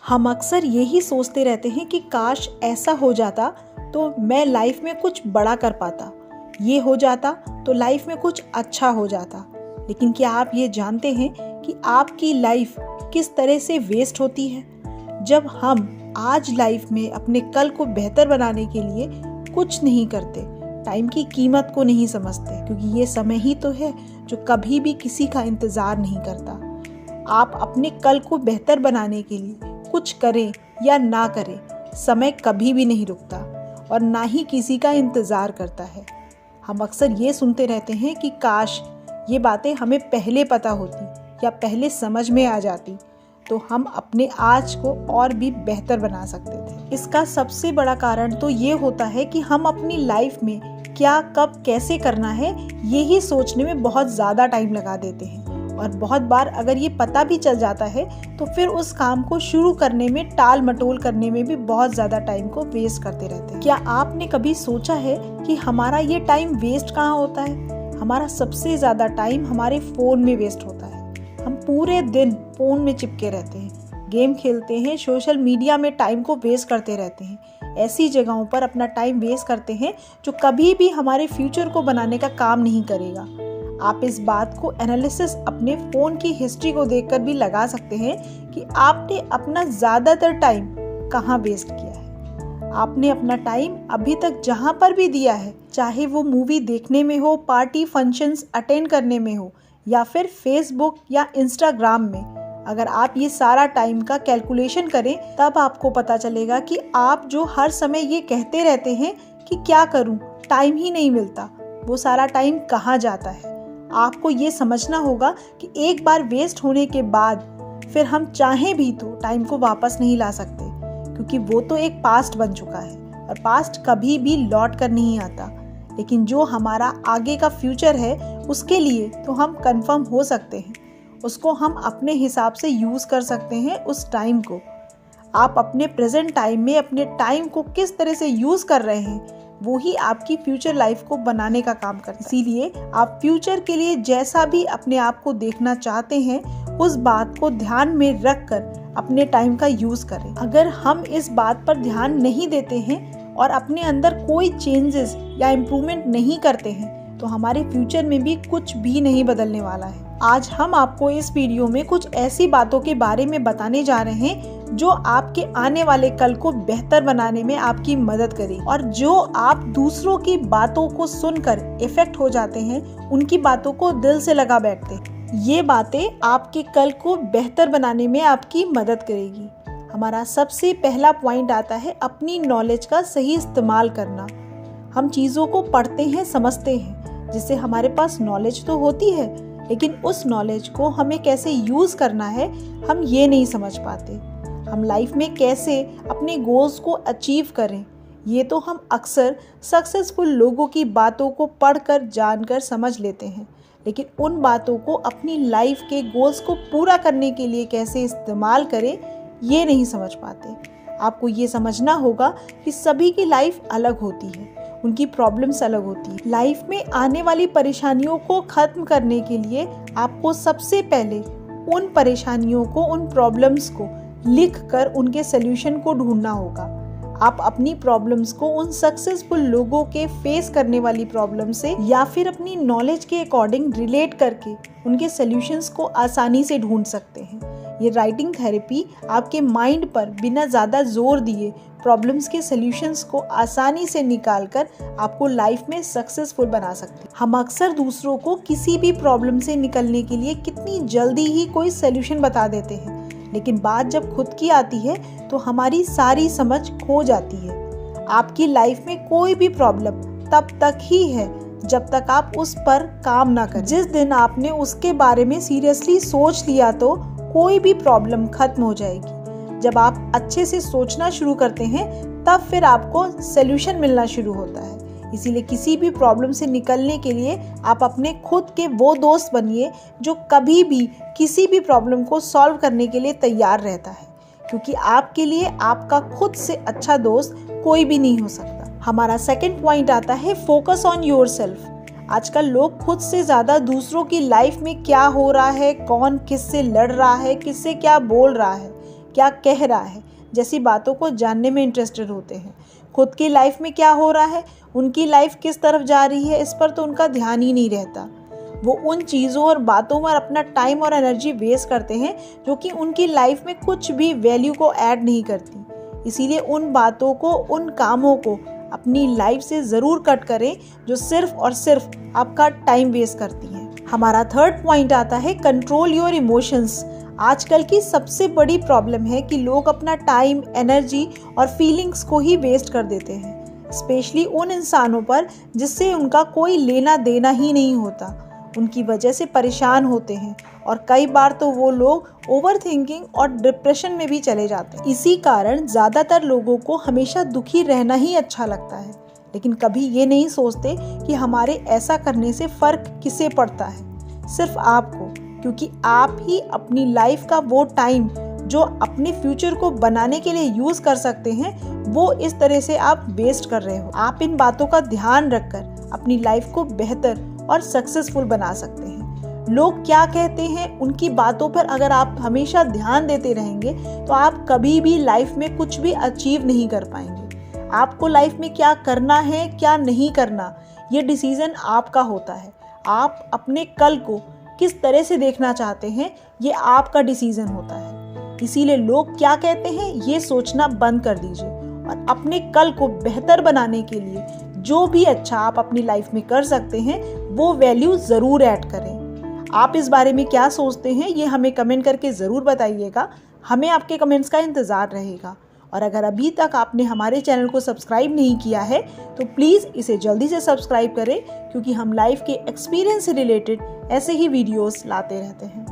हम अक्सर यही सोचते रहते हैं कि काश ऐसा हो जाता तो मैं लाइफ में कुछ बड़ा कर पाता, ये हो जाता तो लाइफ में कुछ अच्छा हो जाता। लेकिन क्या आप ये जानते हैं कि आपकी लाइफ किस तरह से वेस्ट होती है? जब हम आज लाइफ में अपने कल को बेहतर बनाने के लिए कुछ नहीं करते, टाइम की कीमत को नहीं समझते, क्योंकि ये समय ही तो है जो कभी भी किसी का इंतज़ार नहीं करता। आप अपने कल को बेहतर बनाने के लिए कुछ करें या ना करें, समय कभी भी नहीं रुकता और ना ही किसी का इंतज़ार करता है। हम अक्सर ये सुनते रहते हैं कि काश ये बातें हमें पहले पता होती या पहले समझ में आ जाती तो हम अपने आज को और भी बेहतर बना सकते थे। इसका सबसे बड़ा कारण तो ये होता है कि हम अपनी लाइफ में क्या, कब, कैसे करना है, यही सोचने में बहुत ज़्यादा टाइम लगा देते हैं। और बहुत बार अगर ये पता भी चल जाता है तो फिर उस काम को शुरू करने में, टाल मटोल करने में भी बहुत ज़्यादा टाइम को वेस्ट करते रहते हैं। क्या आपने कभी सोचा है कि हमारा ये टाइम वेस्ट कहाँ होता है? हमारा सबसे ज़्यादा टाइम हमारे फ़ोन में वेस्ट होता है। हम पूरे दिन फ़ोन में चिपके रहते हैं, गेम खेलते हैं, सोशल मीडिया में टाइम को वेस्ट करते रहते हैं। ऐसी जगहों पर अपना टाइम वेस्ट करते हैं जो कभी भी हमारे फ्यूचर को बनाने का काम नहीं करेगा। आप इस बात को एनालिसिस अपने फ़ोन की हिस्ट्री को देखकर भी लगा सकते हैं कि आपने अपना ज़्यादातर टाइम कहाँ वेस्ट किया है। आपने अपना टाइम अभी तक जहाँ पर भी दिया है, चाहे वो मूवी देखने में हो, पार्टी फंक्शंस अटेंड करने में हो या फिर फेसबुक या इंस्टाग्राम में, अगर आप ये सारा टाइम का कैलकुलेशन करें तब आपको पता चलेगा कि आप जो हर समय ये कहते रहते हैं कि क्या करूं, टाइम ही नहीं मिलता, वो सारा टाइम कहाँ जाता है। आपको ये समझना होगा कि एक बार वेस्ट होने के बाद फिर हम चाहें भी तो टाइम को वापस नहीं ला सकते, क्योंकि वो तो एक पास्ट बन चुका है और पास्ट कभी भी लौट कर नहीं आता। लेकिन जो हमारा आगे का फ्यूचर है उसके लिए तो हम कंफर्म हो सकते हैं, उसको हम अपने हिसाब से यूज़ कर सकते हैं उस टाइम को। आप अपने प्रेजेंट टाइम में अपने टाइम को किस तरह से यूज़ कर रहे हैं वो ही आपकी फ्यूचर लाइफ को बनाने का काम करता है। इसीलिए आप फ्यूचर के लिए जैसा भी अपने आप को देखना चाहते हैं उस बात को ध्यान में रखकर अपने टाइम का यूज़ करें। अगर हम इस बात पर ध्यान नहीं देते हैं और अपने अंदर कोई चेंजेस या इम्प्रूवमेंट नहीं करते हैं तो हमारे फ्यूचर में भी कुछ भी नहीं बदलने वाला है। आज हम आपको इस वीडियो में कुछ ऐसी बातों के बारे में बताने जा रहे हैं जो आपके आने वाले कल को बेहतर बनाने में आपकी मदद करेगी। और जो आप दूसरों की बातों को सुनकर इफेक्ट हो जाते हैं, उनकी बातों को दिल से लगा बैठते हैं, ये बातें आपके कल को बेहतर बनाने में आपकी मदद करेगी। हमारा सबसे पहला पॉइंट आता है अपनी नॉलेज का सही इस्तेमाल करना। हम चीज़ों को पढ़ते हैं, समझते हैं, जिससे हमारे पास नॉलेज तो होती है, लेकिन उस नॉलेज को हमें कैसे यूज़ करना है हम ये नहीं समझ पाते। हम लाइफ में कैसे अपने गोल्स को अचीव करें, ये तो हम अक्सर सक्सेसफुल लोगों की बातों को पढ़कर, जानकर समझ लेते हैं, लेकिन उन बातों को अपनी लाइफ के गोल्स को पूरा करने के लिए कैसे इस्तेमाल करें ये नहीं समझ पाते। आपको ये समझना होगा कि सभी की लाइफ अलग होती है, उनकी प्रॉब्लम्स अलग होती है। लाइफ में आने वाली परेशानियों को ख़त्म करने के लिए आपको सबसे पहले उन परेशानियों को, उन प्रॉब्लम्स को लिख कर उनके सल्यूशन को ढूंढना होगा। आप अपनी प्रॉब्लम्स को उन सक्सेसफुल लोगों के फेस करने वाली प्रॉब्लम से या फिर अपनी नॉलेज के अकॉर्डिंग रिलेट करके उनके सल्यूशंस को आसानी से ढूंढ सकते हैं। ये राइटिंग थेरेपी आपके माइंड पर बिना ज़्यादा जोर दिए प्रॉब्लम्स के सल्यूशंस को आसानी से निकालकर आपको लाइफ में सक्सेसफुल बना सकती है। हम अक्सर दूसरों को किसी भी प्रॉब्लम से निकलने के लिए कितनी जल्दी ही कोई सल्यूशन बता देते हैं, लेकिन बात जब खुद की आती है तो हमारी सारी समझ खो जाती है। आपकी लाइफ में कोई भी प्रॉब्लम तब तक ही है जब तक आप उस पर काम ना करें। जिस दिन आपने उसके बारे में सीरियसली सोच लिया तो कोई भी प्रॉब्लम खत्म हो जाएगी। जब आप अच्छे से सोचना शुरू करते हैं तब फिर आपको सल्यूशन मिलना शुरू होता है। इसीलिए किसी भी प्रॉब्लम से निकलने के लिए आप अपने खुद के वो दोस्त बनिए जो कभी भी किसी भी प्रॉब्लम को सॉल्व करने के लिए तैयार रहता है, क्योंकि आपके लिए आपका खुद से अच्छा दोस्त कोई भी नहीं हो सकता। हमारा सेकंड पॉइंट आता है फोकस ऑन योरसेल्फ। आजकल लोग खुद से ज़्यादा दूसरों की लाइफ में क्या हो रहा है, कौन किससे लड़ रहा है, किससे क्या बोल रहा है, क्या कह रहा है जैसी बातों को जानने में इंटरेस्टेड होते हैं। खुद की लाइफ में क्या हो रहा है, उनकी लाइफ किस तरफ जा रही है, इस पर तो उनका ध्यान ही नहीं रहता। वो उन चीज़ों और बातों में अपना टाइम और एनर्जी वेस्ट करते हैं जो कि उनकी लाइफ में कुछ भी वैल्यू को ऐड नहीं करती। इसीलिए उन बातों को, उन कामों को अपनी लाइफ से ज़रूर कट करें जो सिर्फ और सिर्फ आपका टाइम वेस्ट करती हैं। हमारा थर्ड पॉइंट आता है कंट्रोल योर इमोशंस। आजकल की सबसे बड़ी प्रॉब्लम है कि लोग अपना टाइम, एनर्जी और फीलिंग्स को ही वेस्ट कर देते हैं, स्पेशली उन इंसानों पर जिससे उनका कोई लेना देना ही नहीं होता। उनकी वजह से परेशान होते हैं और कई बार तो वो लोग ओवर थिंकिंग और डिप्रेशन में भी चले जाते हैं। इसी कारण ज़्यादातर लोगों को हमेशा दुखी रहना ही अच्छा लगता है, लेकिन कभी ये नहीं सोचते कि हमारे ऐसा करने से फ़र्क किसे पड़ता है, सिर्फ आपको, क्योंकि आप ही अपनी लाइफ का वो टाइम जो अपने फ्यूचर को बनाने के लिए यूज़ कर सकते हैं, वो इस तरह से आप वेस्ट कर रहे हो। आप इन बातों का ध्यान रखकर अपनी लाइफ को बेहतर और सक्सेसफुल बना सकते हैं। लोग क्या कहते हैं, उनकी बातों पर अगर आप हमेशा ध्यान देते रहेंगे तो आप कभी भी लाइफ में कुछ भी अचीव नहीं कर पाएंगे। आपको लाइफ में क्या करना है, क्या नहीं करना, ये डिसीजन आपका होता है। आप अपने कल को किस तरह से देखना चाहते हैं, ये आपका डिसीजन होता है। इसीलिए लोग क्या कहते हैं ये सोचना बंद कर दीजिए और अपने कल को बेहतर बनाने के लिए जो भी अच्छा आप अपनी लाइफ में कर सकते हैं वो वैल्यू ज़रूर ऐड करें। आप इस बारे में क्या सोचते हैं ये हमें कमेंट करके ज़रूर बताइएगा। हमें आपके कमेंट्स का इंतज़ार रहेगा। और अगर अभी तक आपने हमारे चैनल को सब्सक्राइब नहीं किया है तो प्लीज़ इसे जल्दी से सब्सक्राइब करें, क्योंकि हम लाइफ के एक्सपीरियंस से रिलेटेड ऐसे ही वीडियोस लाते रहते हैं।